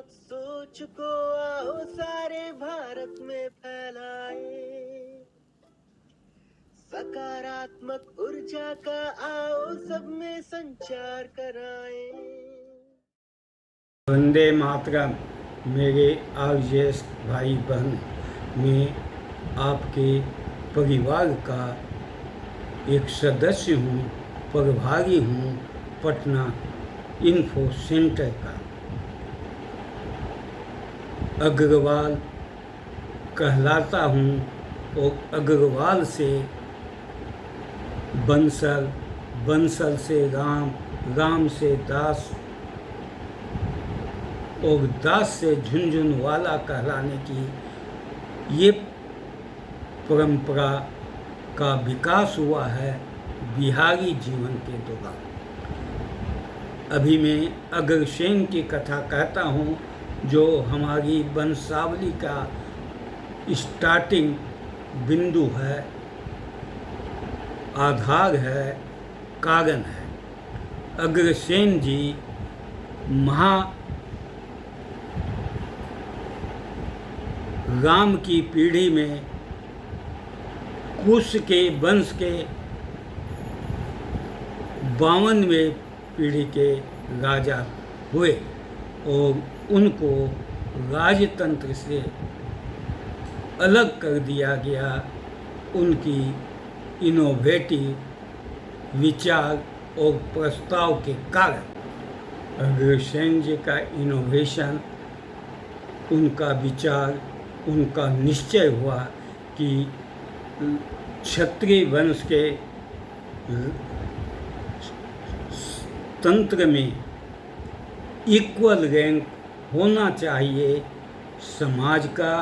सोच को आओ सारे भारत में फैलाए, सकारात्मक ऊर्जा का आओ सब में संचार कराए। वंदे मातरम। मेरे आरजेएस भाई बहन, मैं आपके परिवार का एक सदस्य हूँ, प्रभारी हूँ पटना इन्फो सेंटर का। अग्रवाल कहलाता हूँ और अग्रवाल से बंसल, बंसल से राम, राम से दास और दास से झुनझुनवाला कहलाने की ये परंपरा का विकास हुआ है बिहारी जीवन के दौरान। अभी मैं अग्रसेन की कथा कहता हूँ, जो हमारी वंशावली का स्टार्टिंग बिंदु है, आधार है, कारण है। अग्रसेन जी राम की पीढ़ी में कुश के वंश के 52वें पीढ़ी के राजा हुए और उनको राजतंत्र से अलग कर दिया गया उनकी इनोवेटिव विचार और प्रस्ताव के कारण। अग्रसेन जी का इनोवेशन, उनका विचार, उनका निश्चय हुआ कि क्षत्रिय वंश के तंत्र में इक्वल रैंक होना चाहिए, समाज का,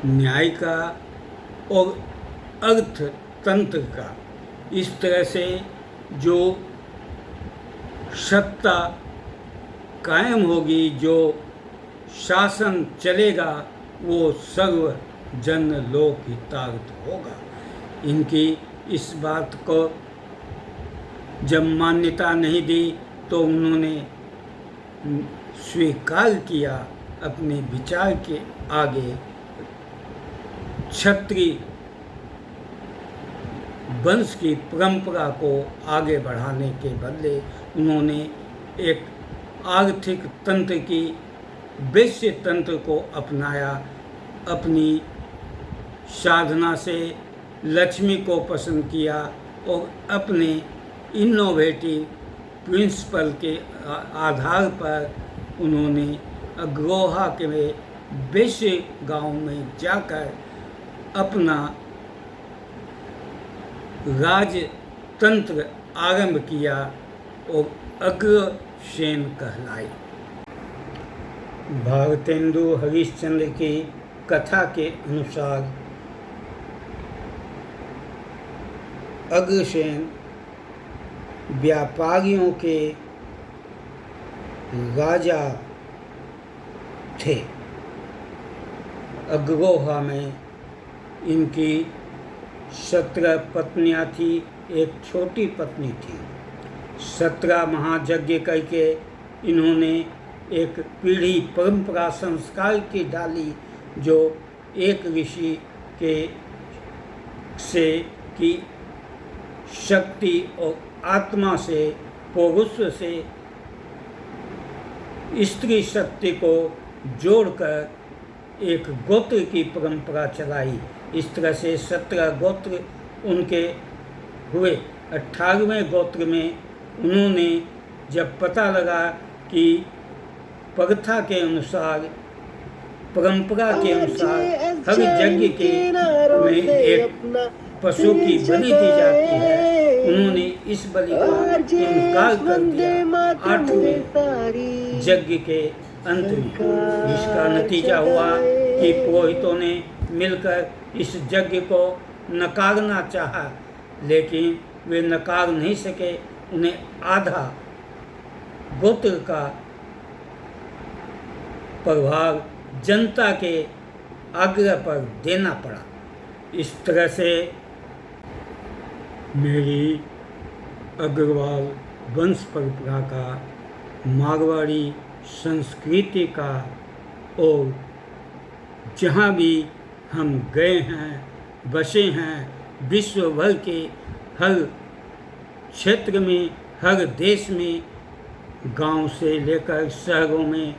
न्याय का और अर्थतंत्र का। इस तरह से जो सत्ता कायम होगी, जो शासन चलेगा, वो सर्व जन लोक हितार्थ होगा। इनकी इस बात को जब मान्यता नहीं दी तो उन्होंने स्वीकार किया अपने विचार के आगे। क्षत्रिय वंश की परंपरा को आगे बढ़ाने के बदले उन्होंने एक आर्थिक तंत्र की वैश्य तंत्र को अपनाया। अपनी साधना से लक्ष्मी को पसंद किया और अपने इनोवेटिव प्रिंसिपल के आधार पर उन्होंने अग्रोहा के वैश्य गांव में जाकर अपना राजतंत्र आरंभ किया और अग्रसेन कहलाए। भारतेंदु हरिश्चंद्र की कथा के अनुसार अग्रसेन व्यापारियों के राजा थे। अग्रोहा में इनकी 17 पत्नियां थी, एक छोटी पत्नी थी। 17 महायज्ञ करके इन्होंने एक पीढ़ी परंपरा संस्कार की डाली, जो एक ऋषि के से की शक्ति और आत्मा से, पुरुष से स्त्री शक्ति को जोड़कर एक गोत्र की परंपरा चलाई। इस तरह से 17 गोत्र उनके हुए। 18वें गोत्र में उन्होंने जब पता लगा कि प्रथा के अनुसार, परंपरा के अनुसार हर यज्ञ के में एक पशु की बलि दी जाती है, उन्होंने इस बलि का इनकार कर दिया 8वें यज्ञ के अंत में। इसका नतीजा हुआ कि पुरोहितों ने मिलकर इस यज्ञ को नकारना चाहा, लेकिन वे नकार नहीं सके। उन्हें आधा गोत्र का प्रभाव जनता के आग्रह पर देना पड़ा। इस तरह से मेरी अग्रवाल वंश परंपरा का मारवाड़ी संस्कृति का, और जहाँ भी हम गए हैं, बसे हैं, विश्व भर के हर क्षेत्र में, हर देश में, गांव से लेकर शहरों में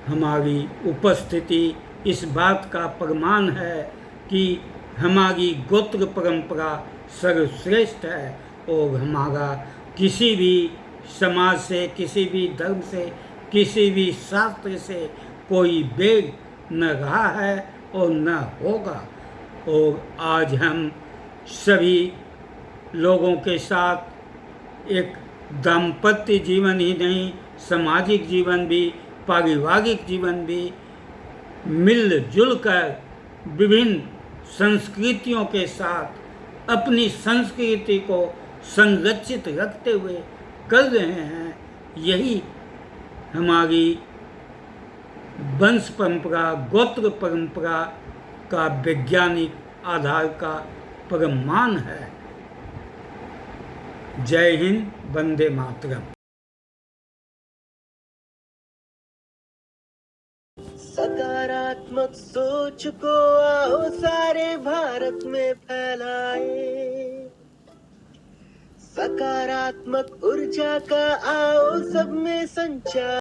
हमारी उपस्थिति इस बात का प्रमाण है कि हमारी गोत्र परंपरा सर्वश्रेष्ठ है और हमारा किसी भी समाज से, किसी भी धर्म से, किसी भी शास्त्र से कोई भेद न रहा है और न होगा। और आज हम सभी लोगों के साथ एक दाम्पत्य जीवन ही नहीं, सामाजिक जीवन भी, पारिवारिक जीवन भी मिलजुल कर विभिन्न संस्कृतियों के साथ अपनी संस्कृति को संरक्षित रखते हुए कर रहे हैं। यही हमारी वंश परंपरा, गोत्र परंपरा का वैज्ञानिक आधार का प्रमाण है। जय हिंद, वंदे मातरम। सकारात्मक सोच को आओ सारे भारत में फैलाए, सकारात्मक ऊर्जा का आओ सब में संचार।